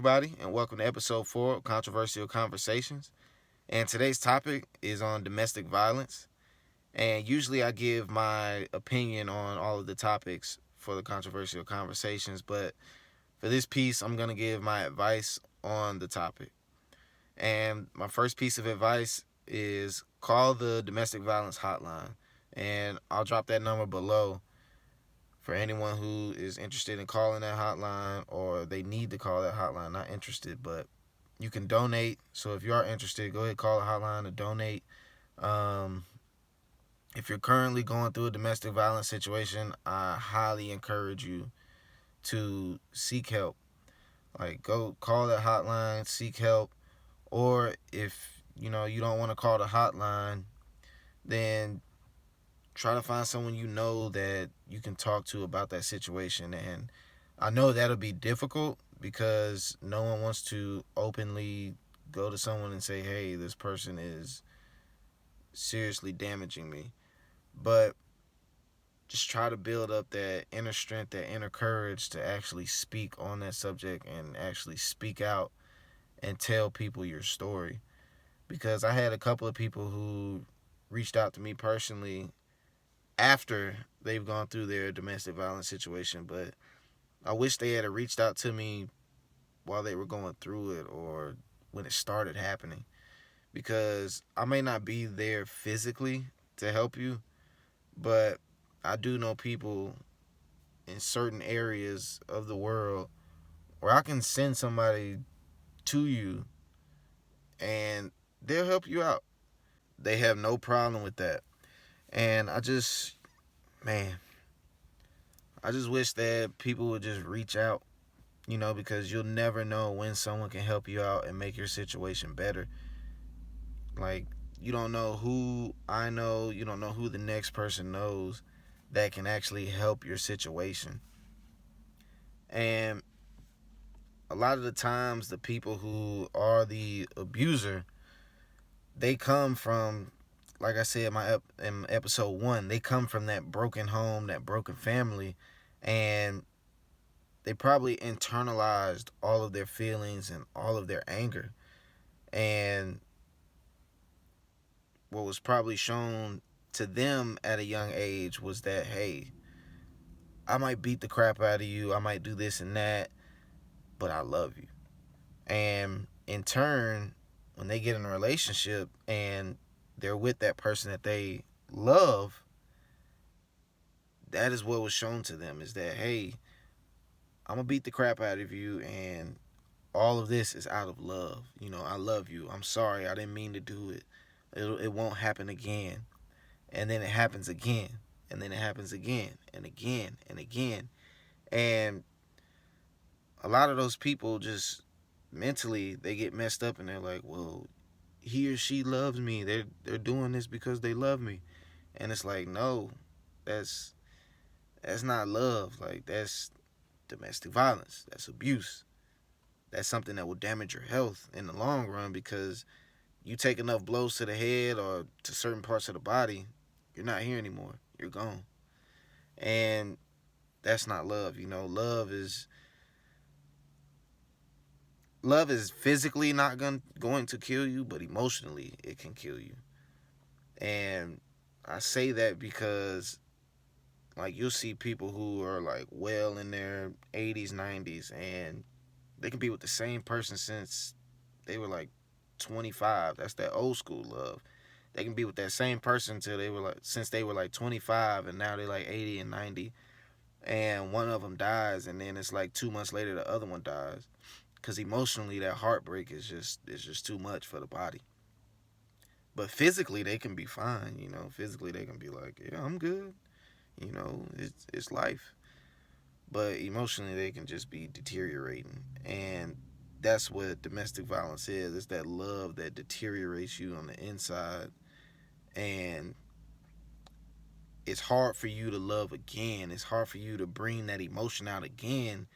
everybody, and welcome to episode 4 of Controversial Conversations. And today's topic is on domestic violence. And usually I give my opinion on all of the topics for the controversial conversations, but for this piece, I'm going to give my advice on the topic. And my first piece of advice is call the domestic violence hotline. And I'll drop that number below for anyone who is interested in calling that hotline or they need to call that hotline. Not interested, but you can donate. So if you are interested, go ahead, call the hotline to donate. Um, if you're currently going through a domestic violence situation, I highly encourage you to seek help. Like, go call that hotline, seek help. Or if you don't want to call the hotline, then try to find someone you know that you can talk to about that situation. And I know that'll be difficult because no one wants to openly go to someone and say, hey, this person is seriously damaging me. But just try to build up that inner strength, that inner courage to actually speak on that subject and actually speak out and tell people your story. Because I had a couple of people who reached out to me personally after they've gone through their domestic violence situation, but I wish they had reached out to me while they were going through it or when it started happening, because I may not be there physically to help you, but I do know people in certain areas of the world where I can send somebody to you and they'll help you out. They have no problem with that. And man, I just wish that people would just reach out, because you'll never know when someone can help you out and make your situation better. Like, you don't know who I know, you don't know who the next person knows that can actually help your situation. And a lot of the times, the people who are the abuser, they come from, like I said in episode 1, they come from that broken home, that broken family, and they probably internalized all of their feelings and all of their anger. And what was probably shown to them at a young age was that, hey, I might beat the crap out of you, I might do this and that, but I love you. And in turn, when they get in a relationship and they're with that person that they love, that is what was shown to them, is that, hey, I'm gonna beat the crap out of you, and all of this is out of love. I love you. I'm sorry. I didn't mean to do it. It won't happen again. And then it happens again. And then it happens again and again and again. And a lot of those people just mentally, they get messed up and they're like, well, he or she loves me. They're doing this because they love me. And it's like, no, that's not love. Like, that's domestic violence. That's abuse. That's something that will damage your health in the long run, because you take enough blows to the head or to certain parts of the body, you're not here anymore. You're gone. And that's not love. Love is physically not going to kill you, but emotionally it can kill you. And I say that because, like, you'll see people who are like well in their 80s, 90s, and they can be with the same person since they were like 25. That's that old school love. They can be with that same person till they were like since they were like 25, and now they're like 80 and 90, and one of them dies, and then it's like 2 months later the other one dies, because emotionally that heartbreak is just too much for the body. But physically they can be fine. Physically they can be like, yeah, I'm good. It's life. But emotionally they can just be deteriorating, and that's what domestic violence is. It's that love that deteriorates you on the inside, and it's hard for you to love again. It's hard for you to bring that emotion out again,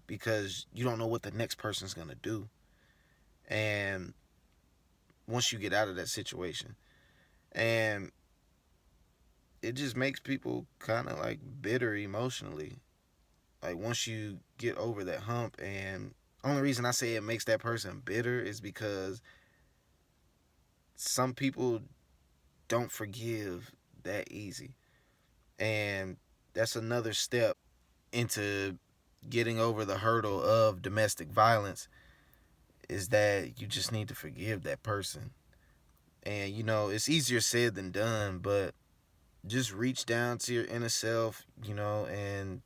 because you don't know what the next person's going to do. And once you get out of that situation, and it just makes people kind of like bitter emotionally. Like, once you get over that hump and Only reason I say it makes that person bitter is because some people don't forgive that easy. And that's another step into getting over the hurdle of domestic violence, is that you just need to forgive that person. And it's easier said than done, but just reach down to your inner self, and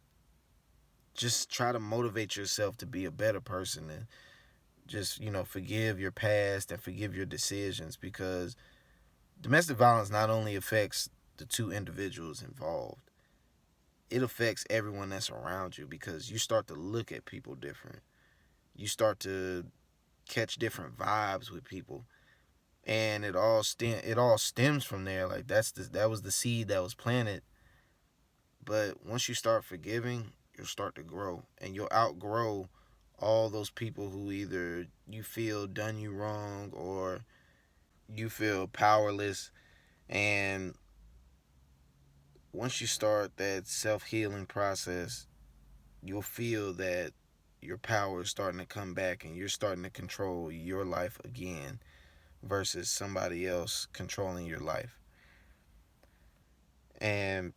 just try to motivate yourself to be a better person, and just, forgive your past and forgive your decisions, because domestic violence not only affects the two individuals involved, it affects everyone that's around you, because you start to look at people different. You start to catch different vibes with people, and it all stems from there. Like that was the seed that was planted. But once you start forgiving, you'll start to grow, and you'll outgrow all those people who either you feel done you wrong, or you feel powerless. And once you start that self-healing process, you'll feel that your power is starting to come back, and you're starting to control your life again versus somebody else controlling your life. And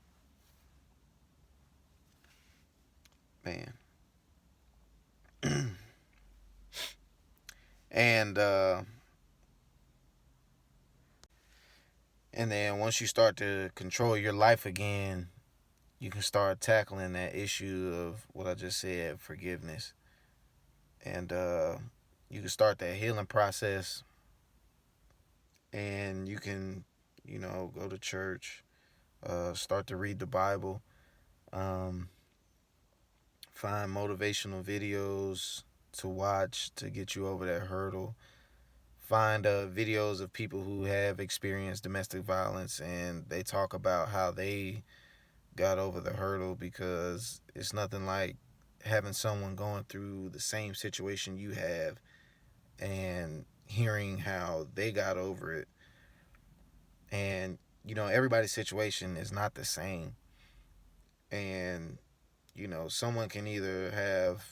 man, and and then once you start to control your life again, you can start tackling that issue of what I just said, forgiveness. And you can start that healing process, and you can, go to church, start to read the Bible, um, find motivational videos to watch to get you over that hurdle. Find videos of people who have experienced domestic violence, and they talk about how they got over the hurdle, because it's nothing like having someone going through the same situation you have and hearing how they got over it. And everybody's situation is not the same, and someone can either have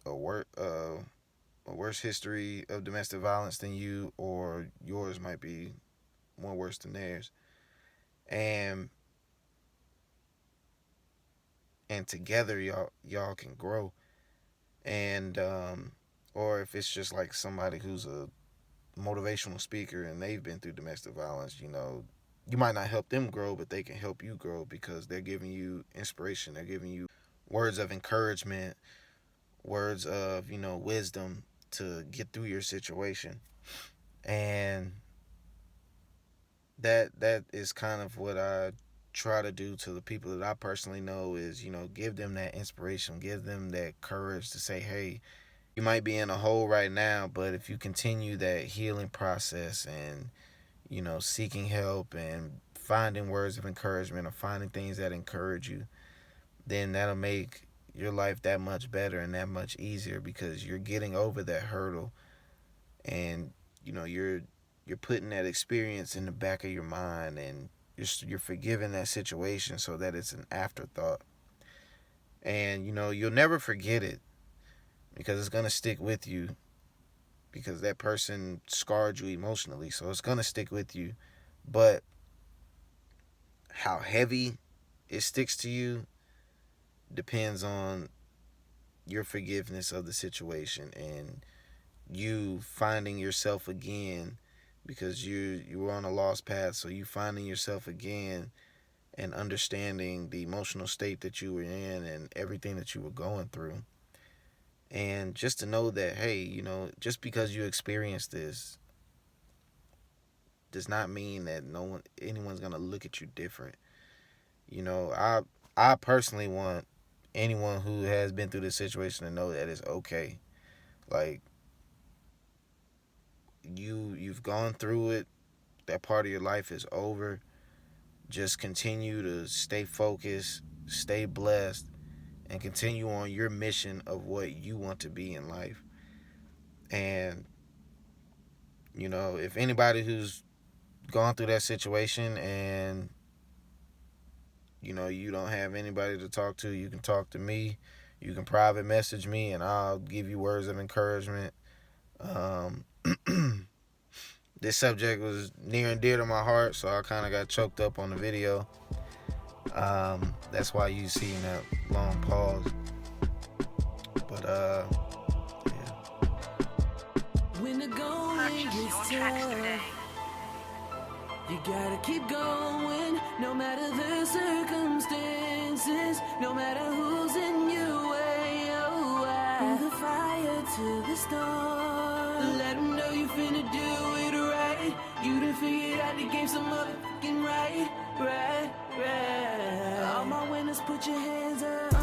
a worse history of domestic violence than you, or yours might be more worse than theirs. And and together y'all can grow. And or if it's just like somebody who's a motivational speaker and they've been through domestic violence, you might not help them grow, but they can help you grow, because they're giving you inspiration, they're giving you words of encouragement, words of wisdom to get through your situation. And that is kind of what I try to do to the people that I personally know, is give them that inspiration, give them that courage to say, hey, you might be in a hole right now, but if you continue that healing process, and seeking help and finding words of encouragement, or finding things that encourage you, then that'll make your life that much better and that much easier, because you're getting over that hurdle, and you're putting that experience in the back of your mind, and you're forgiving that situation so that it's an afterthought. And you'll never forget it, because it's going to stick with you, because that person scarred you emotionally, so it's going to stick with you. But how heavy it sticks to you depends on your forgiveness of the situation, and you finding yourself again, because you were on a lost path, so you finding yourself again and understanding the emotional state that you were in and everything that you were going through. And just to know that, hey, just because you experienced this does not mean that anyone's gonna look at you different. I personally want anyone who has been through this situation to know that it's okay. Like, you've gone through it. That part of your life is over. Just continue to stay focused, stay blessed, and continue on your mission of what you want to be in life. And if anybody who's gone through that situation, and you don't have anybody to talk to, you can talk to me. You can private message me and I'll give you words of encouragement. Um, this subject was near and dear to my heart, so I kind of got choked up on the video. That's why you see that long pause. But yeah. When the going gets tough, you gotta keep going, no matter the circumstances, no matter who's in your way. Oh, through the fire to the storm, let them know you finna do it right. You done figured out the game so motherfucking right. All my winners, put your hands up.